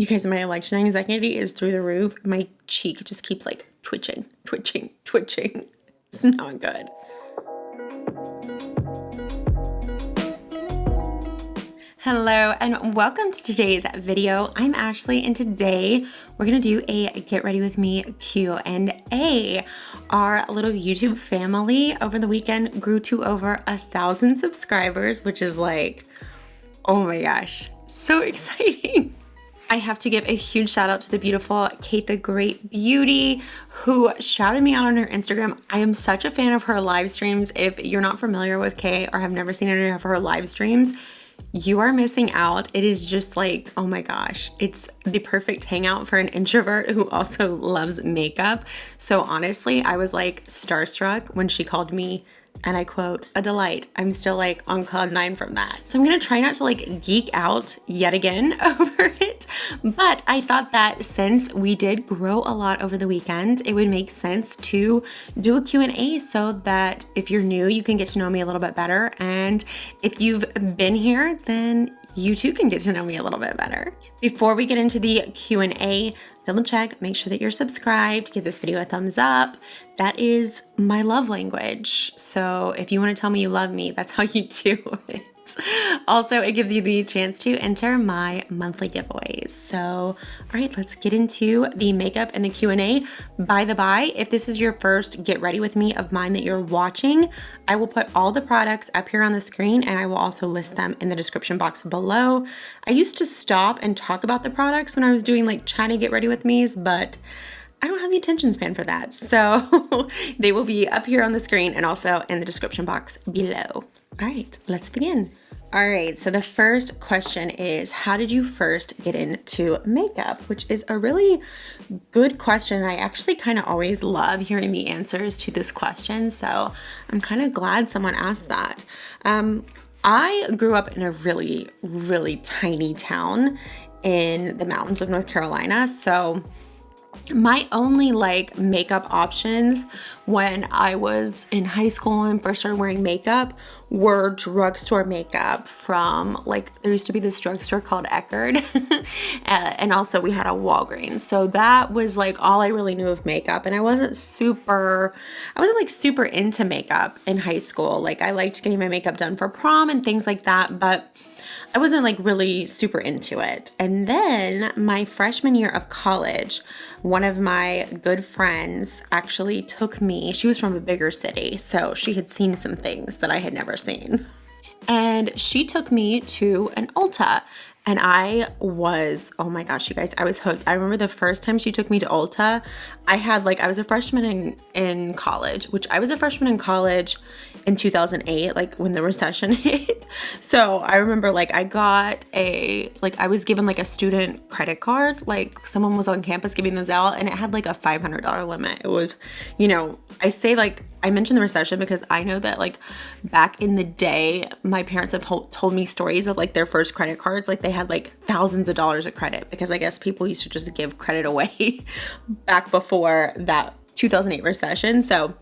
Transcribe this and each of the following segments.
You guys, my election anxiety is through the roof. My cheek just keeps like twitching. It's not good. Hello and welcome to today's video. I'm Ashley and today we're gonna do a get ready with me Q&A. Our little YouTube family over the weekend grew to over 1,000 subscribers, which is like, oh my gosh, so exciting. I have to give a huge shout out to the beautiful Kate the Great Beauty who shouted me out on her Instagram. I am such a fan of her live streams. If you're not familiar with Kate or have never seen any of her live streams, you are missing out. It is just like, oh my gosh, it's the perfect hangout for an introvert who also loves makeup. So honestly, I was like starstruck when she called me, and I quote, a delight. I'm still like on cloud 9 from that. So I'm gonna try not to like geek out yet again over it. But I thought that since we did grow a lot over the weekend, it would make sense to do a Q&A so that if you're new, you can get to know me a little bit better. And if you've been here, then you too can get to know me a little bit better. Before we get into the Q&A, double check, make sure that you're subscribed, give this video a thumbs up. That is my love language. So if you want to tell me you love me, that's how you do it. Also, it gives you the chance to enter my monthly giveaways. So, all right, let's get into the makeup and the Q&A. By the by, if this is your first Get Ready With Me of mine that you're watching, I will put all the products up here on the screen and I will also list them in the description box below. I used to stop and talk about the products when I was doing like China Get Ready With Me's, but I don't have the attention span for that. So they will be up here on the screen and also in the description box below. All right, let's begin. All right, so the first question is, how did you first get into makeup? Which is a really good question. I actually kind of always love hearing the answers to this question. So I'm kind of glad someone asked that. I grew up in a really, really tiny town in the mountains of North Carolina. So my only like makeup options when I was in high school and first started wearing makeup were drugstore makeup from like, there used to be this drugstore called Eckerd and also we had a Walgreens. So that was like all I really knew of makeup. And I wasn't like super into makeup in high school. Like I liked getting my makeup done for prom and things like that, but I wasn't like really super into it. And then my freshman year of college, one of my good friends actually took me, she was from a bigger city, so she had seen some things that I had never seen. And she took me to an Ulta. And I was, oh my gosh, you guys, I was hooked. I remember the first time she took me to Ulta, I was a freshman in college, which I was a freshman in college in 2008, like when the recession hit. So I remember like I was given like a student credit card, like someone was on campus giving those out and it had like a $500 limit. It was, I say like, I mentioned the recession because I know that like back in the day, my parents have told me stories of like their first credit cards. Like they had like thousands of dollars of credit because I guess people used to just give credit away back before that 2008 recession. So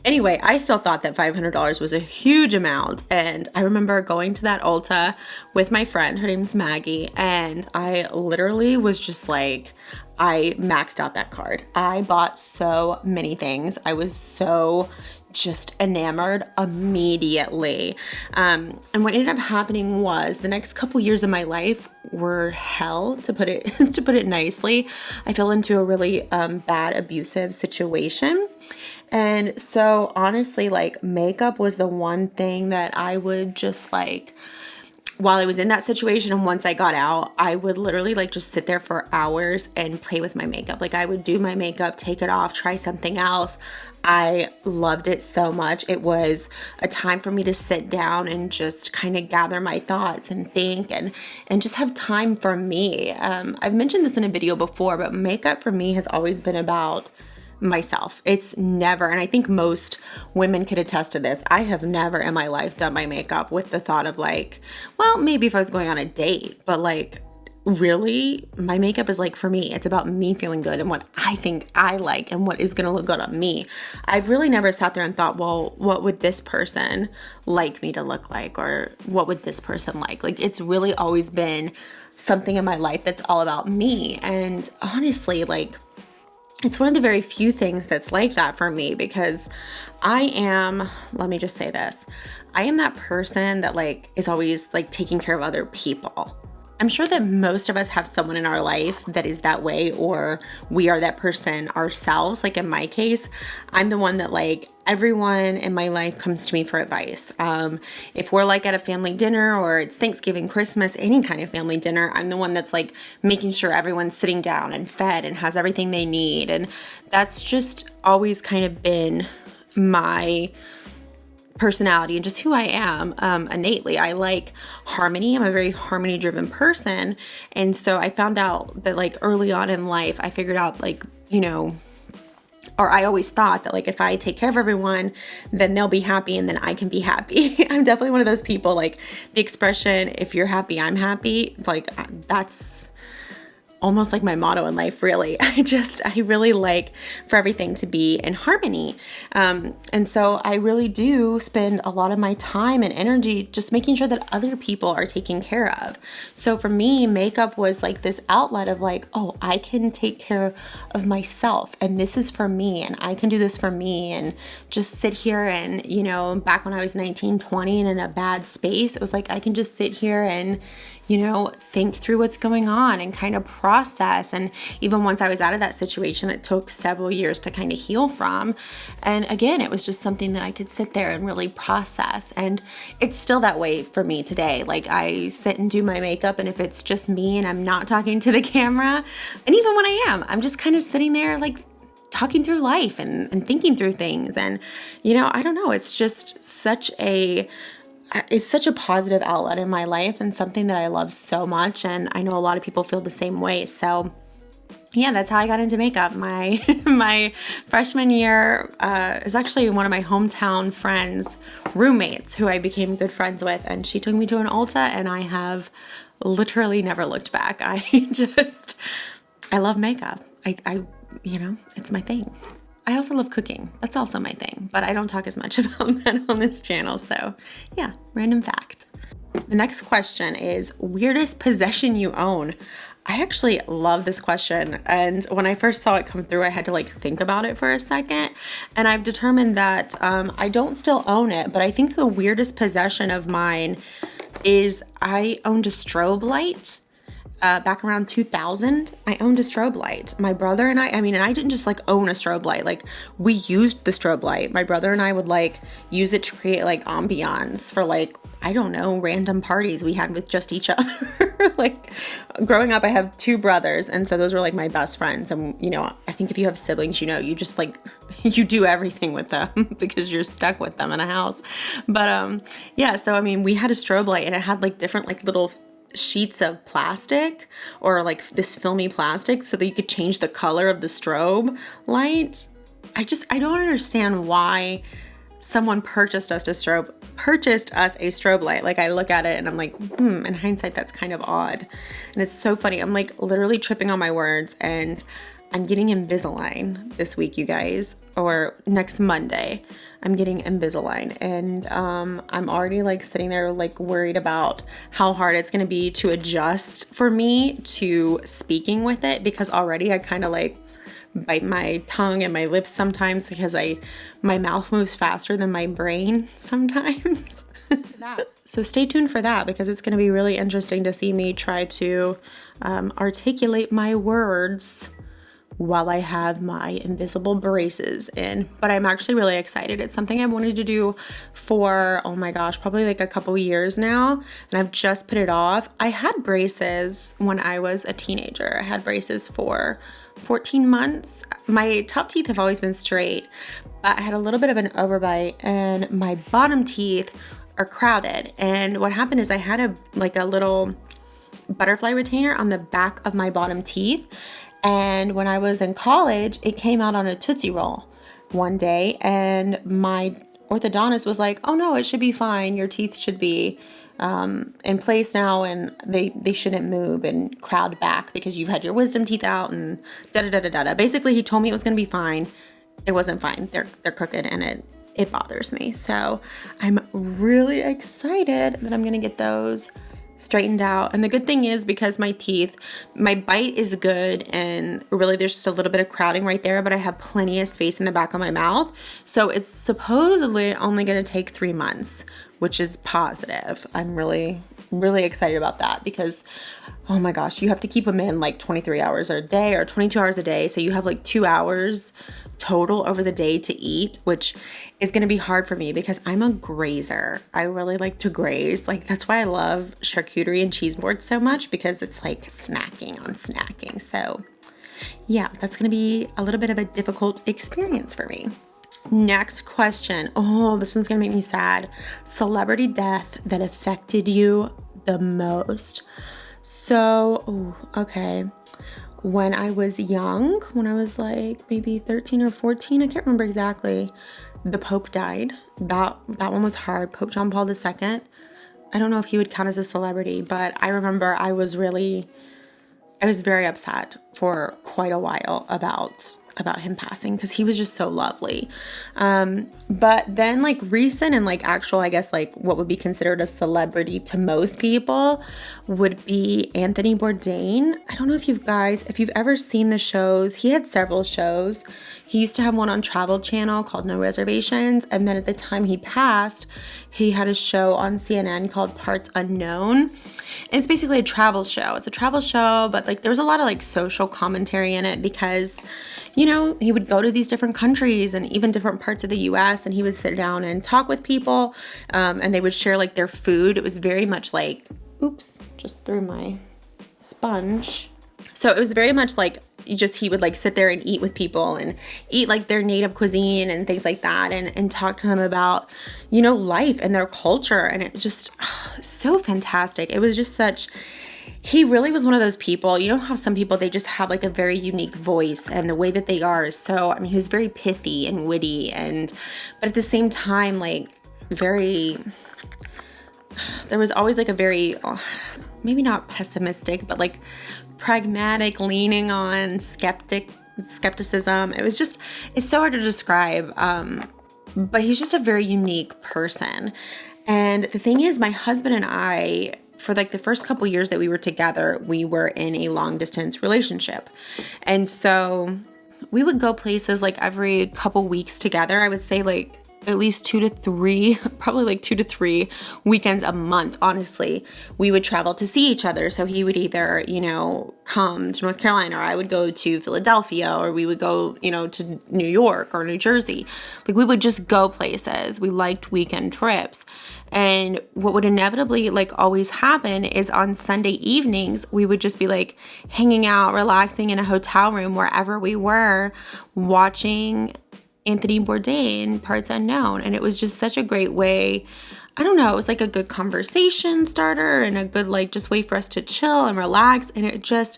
anyway, I still thought that $500 was a huge amount. And I remember going to that Ulta with my friend, her name's Maggie. And I literally was just like, I maxed out that card. I bought so many things. I was so just enamored immediately. And what ended up happening was the next couple years of my life were hell, to put it to put it nicely. I fell into a really bad abusive situation. And so honestly, like makeup was the one thing that I would just like, while I was in that situation and once I got out, I would literally like just sit there for hours and play with my makeup. Like I would do my makeup, take it off, try something else. I loved it so much. It was a time for me to sit down and just kind of gather my thoughts and think and just have time for me. I've mentioned this in a video before, but makeup for me has always been about myself. It's never, and I think most women could attest to this, I have never in my life done my makeup with the thought of like, well, maybe if I was going on a date, but like really my makeup is like, for me, it's about me feeling good and what I think I like and what is going to look good on me. I've really never sat there and thought, well, what would this person like me to look like? Or what would this person like? Like it's really always been something in my life that's all about me. And honestly, like, it's one of the very few things that's like that for me, because I am, let me just say this, I am that person that like is always like taking care of other people. I'm sure that most of us have someone in our life that is that way, or we are that person ourselves. Like in my case, I'm the one that like everyone in my life comes to me for advice. If we're like at a family dinner or it's Thanksgiving, Christmas, any kind of family dinner, I'm the one that's like making sure everyone's sitting down and fed and has everything they need. And that's just always kind of been my personality and just who I am innately. I like harmony. I'm a very harmony driven person. And so I found out that like early on in life, I figured out like, you know, or I always thought that like if I take care of everyone, then they'll be happy and then I can be happy. I'm definitely one of those people, like the expression, if you're happy, I'm happy. Like that's almost like my motto in life, really. I really like for everything to be in harmony. And so I really do spend a lot of my time and energy just making sure that other people are taken care of. So for me, makeup was like this outlet of like, oh, I can take care of myself and this is for me and I can do this for me, and just sit here and, you know, back when I was 19, 20 and in a bad space, it was like, I can just sit here and, you know, think through what's going on and kind of process. And even once I was out of that situation, it took several years to kind of heal from. And again, it was just something that I could sit there and really process. And it's still that way for me today. Like I sit and do my makeup, and if it's just me and I'm not talking to the camera, and even when I am, I'm just kind of sitting there like talking through life and thinking through things. And, you know, I don't know, it's just such a positive outlet in my life and something that I love so much. And I know a lot of people feel the same way. So yeah, that's how I got into makeup. My my freshman year is actually one of my hometown friends' roommates who I became good friends with. And she took me to an Ulta, and I have literally never looked back. I love makeup. I you know, it's my thing. I also love cooking. That's also my thing, but I don't talk as much about that on this channel. So yeah, random fact. The next question is weirdest possession you own. I actually love this question. And when I first saw it come through, I had to like think about it for a second. And I've determined that I don't still own it, but I think the weirdest possession of mine is I owned a strobe light. Back around 2000, I owned a strobe light. My brother and I didn't just like own a strobe light. Like we used the strobe light. My brother and I would like use it to create like ambiance for like, I don't know, random parties we had with just each other. Like growing up, I have two brothers. And so those were like my best friends. And, you know, I think if you have siblings, you know, you just like, you do everything with them because you're stuck with them in a house. But yeah, so I mean, we had a strobe light and it had like different like little sheets of plastic or like this filmy plastic so that you could change the color of the strobe light. I don't understand why someone purchased us a strobe light. Like I look at it and I'm like, in hindsight, that's kind of odd. And it's so funny. I'm like literally tripping on my words, and I'm getting Invisalign this week, you guys, or next Monday. I'm getting Invisalign, and I'm already like sitting there like worried about how hard it's going to be to adjust for me to speaking with it, because already I kind of like bite my tongue and my lips sometimes because my mouth moves faster than my brain sometimes. So stay tuned for that, because it's going to be really interesting to see me try to articulate my words while I have my invisible braces in. But I'm actually really excited. It's something I've wanted to do for, oh my gosh, probably like a couple years now, and I've just put it off. I had braces when I was a teenager. I had braces for 14 months. My top teeth have always been straight, but I had a little bit of an overbite and my bottom teeth are crowded. And what happened is I had a little butterfly retainer on the back of my bottom teeth. And when I was in college, it came out on a Tootsie Roll one day, and my orthodontist was like, oh no, it should be fine. Your teeth should be in place now, and they shouldn't move and crowd back because you've had your wisdom teeth out and da-da-da-da-da. Basically, he told me it was going to be fine. It wasn't fine. They're crooked, and it bothers me. So I'm really excited that I'm going to get those straightened out. And the good thing is, because my teeth, my bite is good, and really there's just a little bit of crowding right there, but I have plenty of space in the back of my mouth. So it's supposedly only going to take 3 months, which is positive. I'm really excited about that because, oh my gosh, you have to keep them in like 23 hours a day or 22 hours a day. So you have like 2 hours total over the day to eat, which is going to be hard for me because I'm a grazer. I really like to graze. Like, that's why I love charcuterie and cheese boards so much, because it's like snacking on snacking. So yeah, that's going to be a little bit of a difficult experience for me. Next question. Oh, this one's going to make me sad. Celebrity death that affected you the most. So, okay. When I was young, when I was like maybe 13 or 14, I can't remember exactly, the Pope died. That one was hard. Pope John Paul II. I don't know if he would count as a celebrity, but I remember I was very upset for quite a while about him passing, because he was just so lovely. But then like recent and like actual, I guess like what would be considered a celebrity to most people would be Anthony Bourdain. I don't know if you've ever seen the shows. He had several shows. He used to have one on Travel Channel called No Reservations. And then at the time he passed, he had a show on CNN called Parts Unknown. It's basically a travel show. It's a travel show, but like there was a lot of like social commentary in it, because, you know, he would go to these different countries and even different parts of the US, and he would sit down and talk with people, and they would share like their food. It was very much like, oops, just threw my sponge. So it was very much like he would like sit there and eat with people and eat like their native cuisine and things like that, and talk to them about, you know, life and their culture. And it was just so fantastic. It was just he really was one of those people, you know how some people, they just have like a very unique voice, and the way that they are is so, I mean, he was very pithy and witty, but at the same time, like there was always like a very, maybe not pessimistic, but like pragmatic leaning on skepticism. It's so hard to describe, but he's just a very unique person. And the thing is, my husband and I, for like the first couple years that we were together, we were in a long distance relationship. And so we would go places like every couple weeks together. I would say like at least 2 to 3, probably like 2 to 3 weekends a month, honestly, we would travel to see each other. So he would either, you know, come to North Carolina, or I would go to Philadelphia, or we would go, you know, to New York or New Jersey. Like, we would just go places. We liked weekend trips. And what would inevitably like always happen is on Sunday evenings, we would just be like hanging out, relaxing in a hotel room wherever we were, watching Anthony Bourdain, Parts Unknown. And it was just such a great way. I don't know, it was like a good conversation starter and a good like just way for us to chill and relax. And it just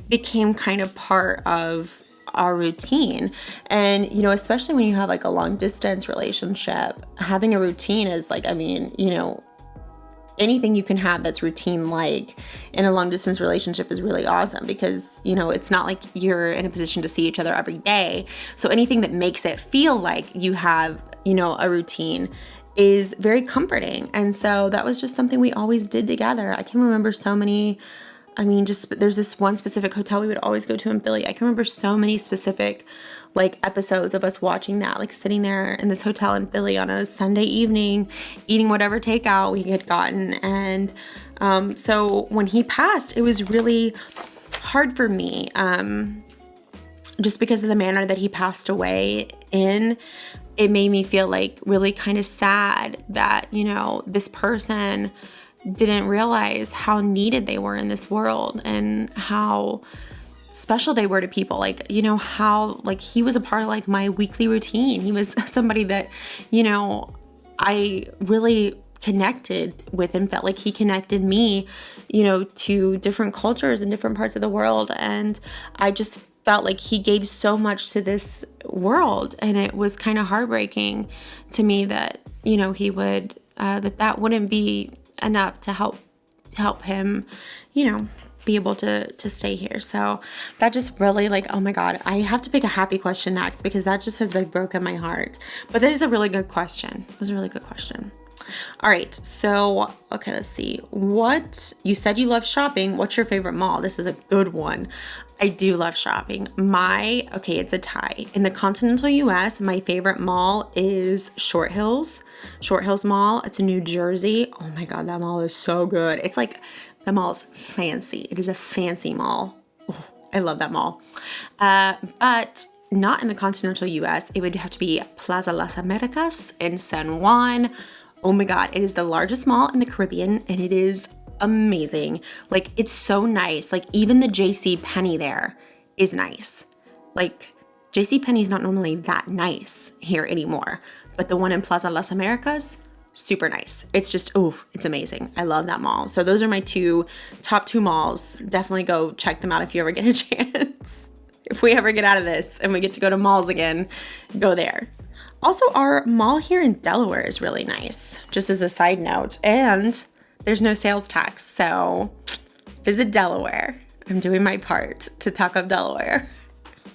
became kind of part of our routine. And, you know, especially when you have like a long distance relationship, having a routine is like, I mean, you know, anything you can have that's routine like in a long distance relationship is really awesome, because, you know, it's not like you're in a position to see each other every day. So anything that makes it feel like you have, you know, a routine is very comforting. And so that was just something we always did together. I can remember so many, I mean, just there's this one specific hotel we would always go to in Philly. I can remember so many specific like episodes of us watching that, like sitting there in this hotel in Philly on a Sunday evening, eating whatever takeout we had gotten. And so when he passed, it was really hard for me, just because of the manner that he passed away in. It made me feel like really kind of sad that, you know, this person didn't realize how needed they were in this world and how special they were to people. Like, you know, how like he was a part of like my weekly routine. He was somebody that, you know, I really connected with and felt like he connected me, you know, to different cultures and different parts of the world. And I just felt like he gave so much to this world. And it was kind of heartbreaking to me that, you know, he would, that wouldn't be enough to help him, you know, be able to stay here. So that just really like, oh my God, I have to pick a happy question next, because that just has like broken my heart. But that is a really good question. It was a really good question. All right, so, okay, let's see. You said you love shopping. What's your favorite mall? This is a good one. I do love shopping. It's a tie. In the continental US, my favorite mall is Short Hills Mall. It's in New Jersey. Oh my God, that mall is so good. It's like, the mall's fancy. It is a fancy mall. Oh, I love that mall. But not in the continental US. It would have to be Plaza Las Americas in San Juan. Oh my God, it is the largest mall in the Caribbean and it is amazing. Like, it's so nice. Like, even the JC Penney there is nice. Like, JC Penney's not normally that nice here anymore, but the one in Plaza Las Americas, super nice. It's just, it's amazing. I love that mall. So those are my top two malls. Definitely go check them out if you ever get a chance. If we ever get out of this and we get to go to malls again, go there. Also, our mall here in Delaware is really nice, just as a side note. And there's no sales tax, so visit Delaware. I'm doing my part to talk up Delaware.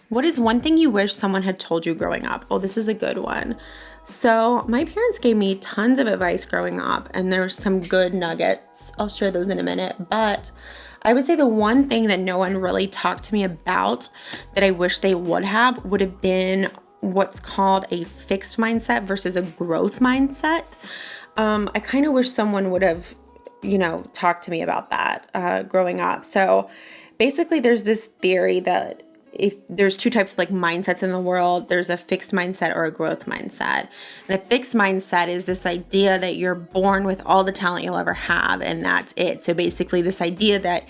What is one thing you wish someone had told you growing up? Oh, this is a good one. So my parents gave me tons of advice growing up, and there's some good nuggets. I'll share those in a minute, but I would say the one thing that no one really talked to me about that I wish they would have been what's called a fixed mindset versus a growth mindset. I kind of wish someone would have, talked to me about that growing up. So basically there's this theory that if there's two types of like mindsets in the world, there's a fixed mindset or a growth mindset. And a fixed mindset is this idea that you're born with all the talent you'll ever have, and that's it. So basically this idea that,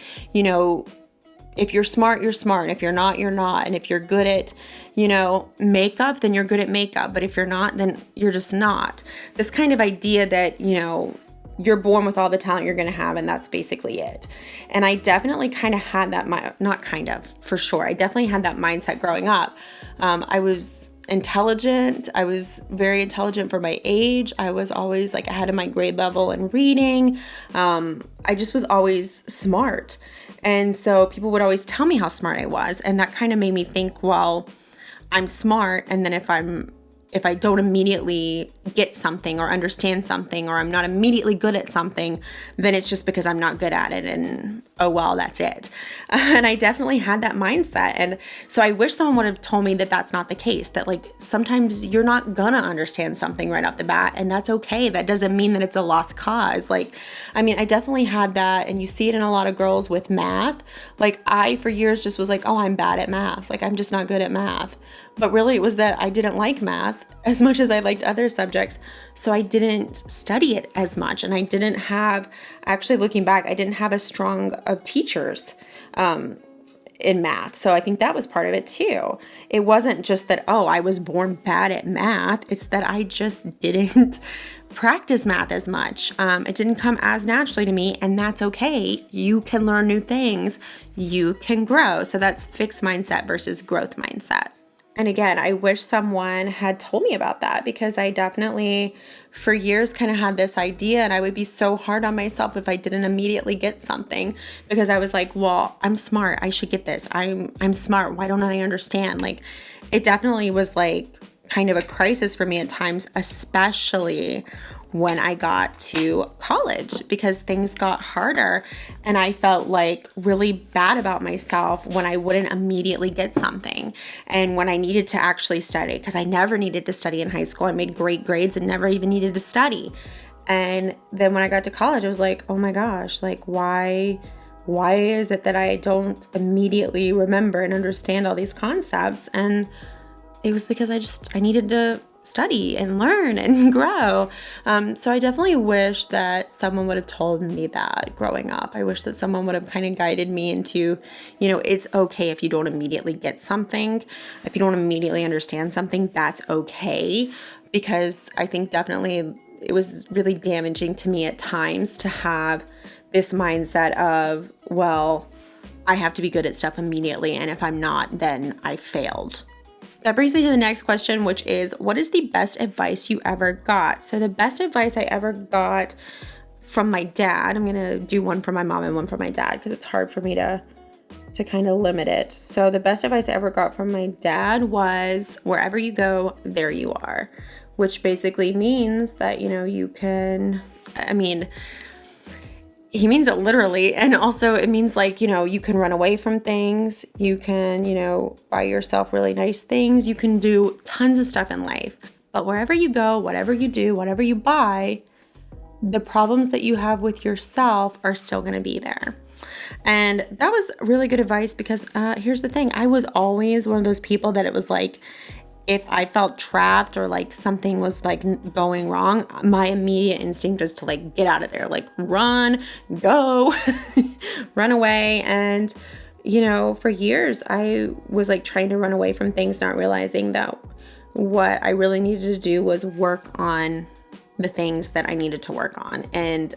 if you're smart, you're smart. And if you're not, you're not. And if you're good at, makeup, then you're good at makeup. But if you're not, then you're just not. This kind of idea that, you're born with all the talent you're going to have, and that's basically it. And I definitely kind of had that, for sure. I definitely had that mindset growing up. I was intelligent. I was very intelligent for my age. I was always like ahead of my grade level in reading. I just was always smart. And so people would always tell me how smart I was. And that kind of made me think, well, I'm smart. And then if I don't immediately get something or understand something, or I'm not immediately good at something, then it's just because I'm not good at it, and oh well, that's it. And I definitely had that mindset. And so I wish someone would have told me that that's not the case, that like sometimes you're not gonna understand something right off the bat, and that's okay. That doesn't mean that it's a lost cause. I definitely had that, and you see it in a lot of girls with math. Like, I for years just was like, oh, I'm bad at math. Like, I'm just not good at math. But really it was that I didn't like math as much as I liked other subjects. So I didn't study it as much. And I didn't have, actually looking back, I didn't have as strong of teachers in math. So I think that was part of it too. It wasn't just that, oh, I was born bad at math. It's that I just didn't practice math as much. It didn't come as naturally to me, and that's okay. You can learn new things. You can grow. So that's fixed mindset versus growth mindset. And again, I wish someone had told me about that, because I definitely for years kind of had this idea, and I would be so hard on myself if I didn't immediately get something, because I was like, well, I'm smart. I should get this. I'm smart. Why don't I understand? Like, it definitely was like kind of a crisis for me at times, especially when I got to college, because things got harder and I felt like really bad about myself when I wouldn't immediately get something, and when I needed to actually study, because I never needed to study in high school. I made great grades and never even needed to study. And then when I got to college, I was like, oh my gosh, like why is it that I don't immediately remember and understand all these concepts? And it was because I needed to study and learn and grow. So I definitely wish that someone would have told me that growing up. I wish that someone would have kind of guided me into, it's okay if you don't immediately get something. If you don't immediately understand something, that's okay. Because I think definitely it was really damaging to me at times to have this mindset of, well, I have to be good at stuff immediately, and if I'm not, then I failed. That brings me to the next question, which is, what is the best advice you ever got? So the best advice I ever got from my dad, I'm going to do one from my mom and one from my dad, because it's hard for me to kind of limit it. So the best advice I ever got from my dad was, wherever you go, there you are. which basically means that, you can, he means it literally. And also it means like, you can run away from things. You can, buy yourself really nice things. You can do tons of stuff in life. But wherever you go, whatever you do, whatever you buy, the problems that you have with yourself are still going to be there. And that was really good advice because here's the thing. I was always one of those people that it was like, if I felt trapped or like something was like going wrong, my immediate instinct was to like get out of there, like run, go, run away. And, for years I was like trying to run away from things, not realizing that what I really needed to do was work on the things that I needed to work on and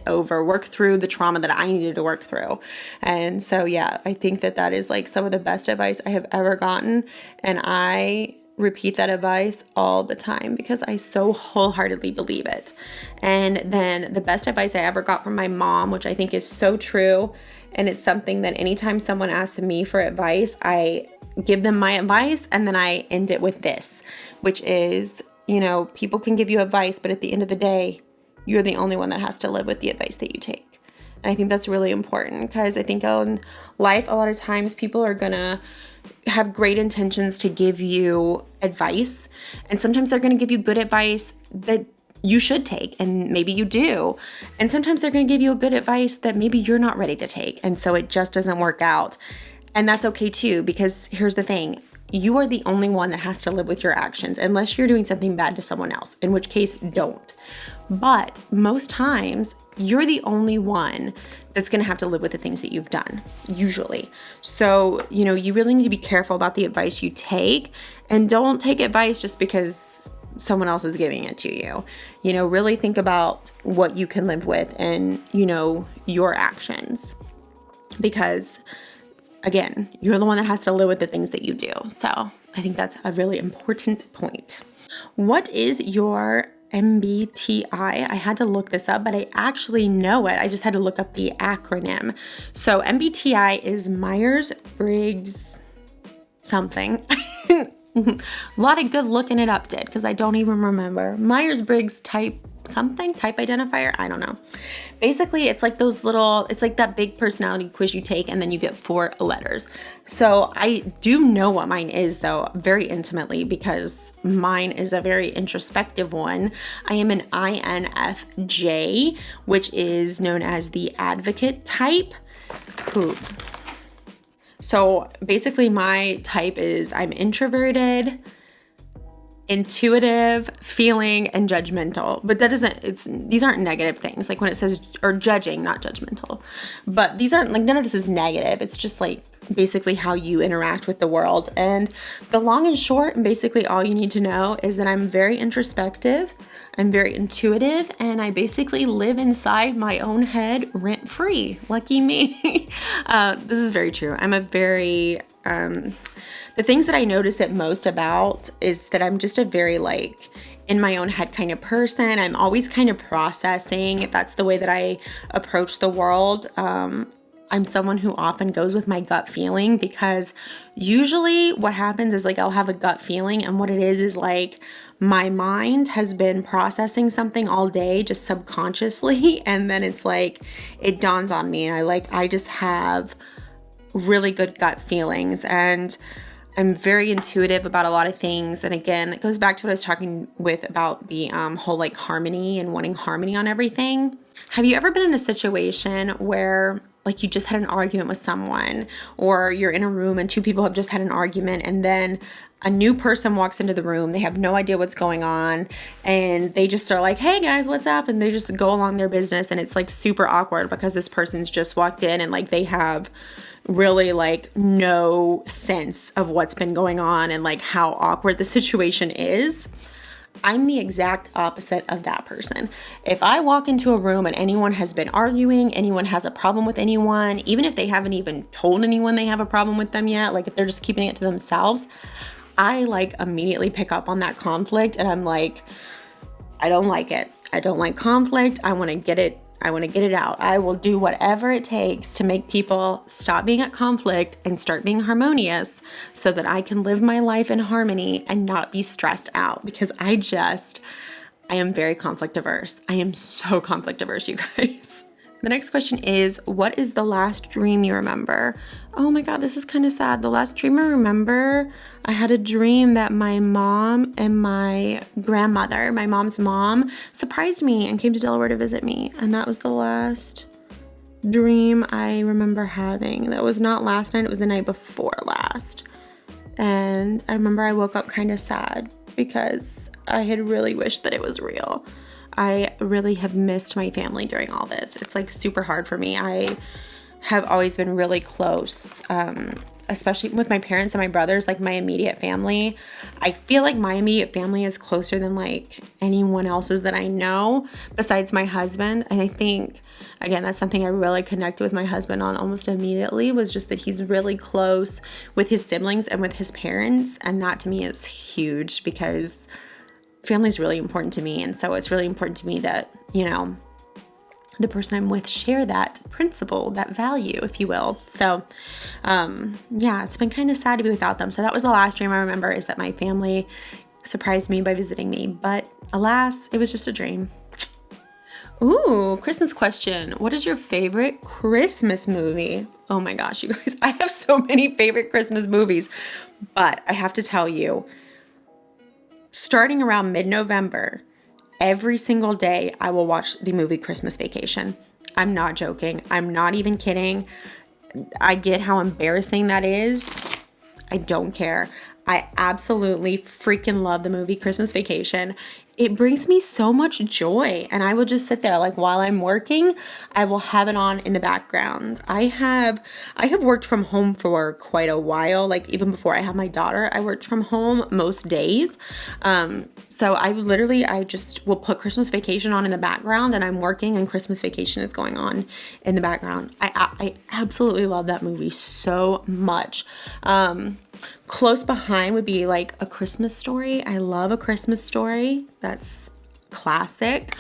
work through the trauma that I needed to work through. And so, yeah, I think that is like some of the best advice I have ever gotten. And I repeat that advice all the time because I so wholeheartedly believe it. And then the best advice I ever got from my mom, which I think is so true. And it's something that anytime someone asks me for advice, I give them my advice and then I end it with this, which is, people can give you advice, but at the end of the day, you're the only one that has to live with the advice that you take. And I think that's really important because I think in life, a lot of times people are going to have great intentions to give you advice. And sometimes they're going to give you good advice that you should take, and maybe you do. And sometimes they're going to give you a good advice that maybe you're not ready to take. And so it just doesn't work out. And that's okay too, because here's the thing. You are the only one that has to live with your actions unless you're doing something bad to someone else, in which case don't. But most times you're the only one that's going to have to live with the things that you've done, usually. So, you really need to be careful about the advice you take, and don't take advice just because someone else is giving it to you. Really think about what you can live with and, your actions, because again, you're the one that has to live with the things that you do. So I think that's a really important point. What is your MBTI? I had to look this up, but I actually know it. I just had to look up the acronym. So MBTI is Myers-Briggs something. A lot of good looking it up did, because I don't even remember. Myers-Briggs type identifier. I don't know. Basically, it's like it's like that big personality quiz you take and then you get 4 letters. So I do know what mine is though, very intimately, because mine is a very introspective one. I am an INFJ, which is known as the advocate type. Ooh. So basically my type is I'm introverted, intuitive, feeling, and judgmental. But these aren't negative things. Like when it says, or judging, not judgmental. But these aren't, like, none of this is negative. It's just like basically how you interact with the world. And the long and short, and basically all you need to know is that I'm very introspective, I'm very intuitive, and I basically live inside my own head rent-free. Lucky me. This is very true. I'm a very, the things that I notice it most about is that I'm just a very in my own head kind of person. I'm always kind of processing. If that's the way that I approach the world. I'm someone who often goes with my gut feeling, because usually what happens is I'll have a gut feeling, and what it is my mind has been processing something all day just subconsciously, and then it's it dawns on me, and I just have really good gut feelings, and I'm very intuitive about a lot of things. And again, that goes back to what I was talking about the whole harmony and wanting harmony on everything. Have you ever been in a situation where you just had an argument with someone, or you're in a room and 2 people have just had an argument, and then a new person walks into the room, they have no idea what's going on, and they just are hey guys, what's up? And they just go along their business, and it's super awkward because this person's just walked in and they have really no sense of what's been going on and how awkward the situation is. I'm the exact opposite of that person. If I walk into a room and anyone has been arguing, anyone has a problem with anyone, even if they haven't even told anyone they have a problem with them yet, if they're just keeping it to themselves, I immediately pick up on that conflict, and I'm I don't like it. I don't like conflict. I want to get it I want to get it out. I will do whatever it takes to make people stop being at conflict and start being harmonious so that I can live my life in harmony and not be stressed out, because I am very conflict averse. I am so conflict averse, you guys. The next question is, what is the last dream you remember? Oh my God, this is kind of sad. The last dream I remember, I had a dream that my mom and my grandmother, my mom's mom, surprised me and came to Delaware to visit me. And that was the last dream I remember having. That was not last night, it was the night before last. And I remember I woke up kind of sad because I had really wished that it was real. I really have missed my family during all this. It's like super hard for me. I have always been really close, especially with my parents and my brothers, like my immediate family. I feel like my immediate family is closer than like anyone else's that I know besides my husband. And I think, again, that's something I really connected with my husband on almost immediately, was just that he's really close with his siblings and with his parents. And that to me is huge, because family is really important to me. And so it's really important to me that, you know, the person I'm with share that principle, that value, if you will. So, yeah, it's been kind of sad to be without them. So that was the last dream I remember, is that my family surprised me by visiting me. But alas, it was just a dream. Ooh, Christmas question. What is your favorite Christmas movie? Oh my gosh, you guys, I have so many favorite Christmas movies, but I have to tell you, starting around mid-November, every single day I will watch the movie Christmas Vacation. I'm not joking. I'm not even kidding. I get how embarrassing that is. I don't care. I absolutely freaking love the movie Christmas Vacation. It brings me so much joy, and I will just sit there, like while I'm working, I will have it on in the background. I have worked from home for quite a while. Like even before I had my daughter, I worked from home most days. So I just will put Christmas Vacation on in the background, and I'm working and Christmas Vacation is going on in the background. I absolutely love that movie so much. Close behind would be like A Christmas Story. I love A Christmas Story. That's classic.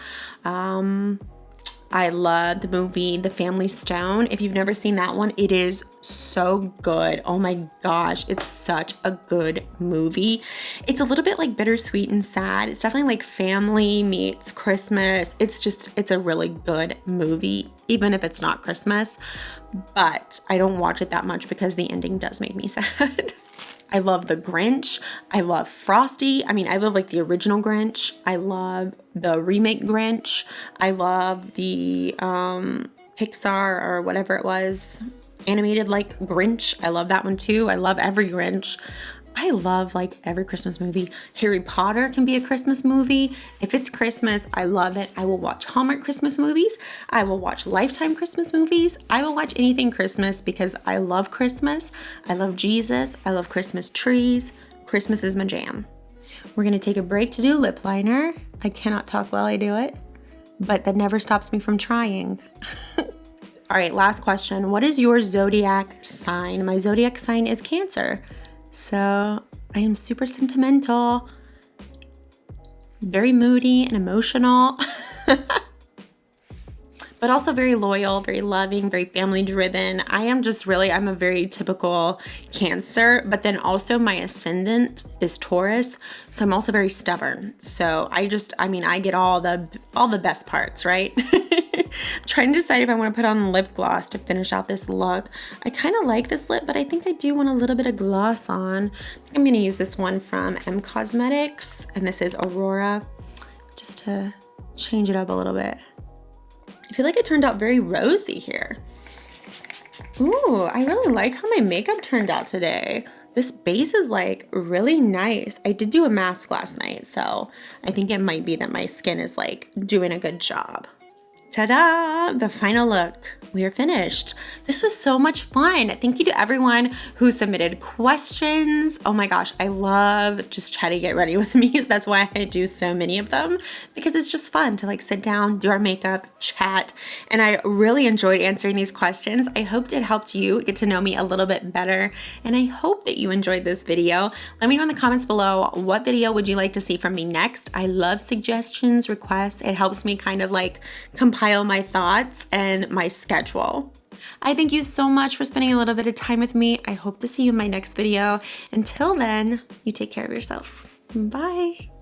I love the movie The Family Stone. If you've never seen that one, it is so good. Oh my gosh, it's such a good movie. It's a little bit like bittersweet and sad. It's definitely like family meets Christmas. It's a really good movie, even if it's not Christmas. But I don't watch it that much because the ending does make me sad. I love The Grinch. I love Frosty. I mean, I love like the original Grinch. I love the remake Grinch. I love the Pixar or whatever it was, animated like Grinch. I love that one too. I love every Grinch. I love like every Christmas movie. Harry Potter can be a Christmas movie. If it's Christmas, I love it. I will watch Hallmark Christmas movies. I will watch Lifetime Christmas movies. I will watch anything Christmas because I love Christmas. I love Jesus. I love Christmas trees. Christmas is my jam. We're going to take a break to do lip liner. I cannot talk while I do it, but that never stops me from trying. All right, last question. What is your zodiac sign? My zodiac sign is Cancer. So I am super sentimental, very moody and emotional, but also very loyal, very loving, very family driven. I'm a very typical Cancer, but then also my ascendant is Taurus. So I'm also very stubborn. So I get all the best parts, right? I'm trying to decide if I want to put on lip gloss to finish out this look. I kind of like this lip, but I think I do want a little bit of gloss on. I think I'm going to use this one from M Cosmetics, and this is Aurora, just to change it up a little bit. I feel like it turned out very rosy here. Ooh, I really like how my makeup turned out today. This base is like really nice. I did do a mask last night, so I think it might be that my skin is like doing a good job. Ta-da! The final look. We are finished. This was so much fun. Thank you to everyone who submitted questions. Oh my gosh, I love just trying to get ready with me. That's why I do so many of them, because it's just fun to like sit down, do our makeup, chat, and I really enjoyed answering these questions. I hoped it helped you get to know me a little bit better, and I hope that you enjoyed this video. Let me know in the comments below, what video would you like to see from me next? I love suggestions, requests. It helps me kind of like compile compile my thoughts and my schedule. I thank you so much for spending a little bit of time with me. I hope to see you in my next video. Until then, you take care of yourself. Bye.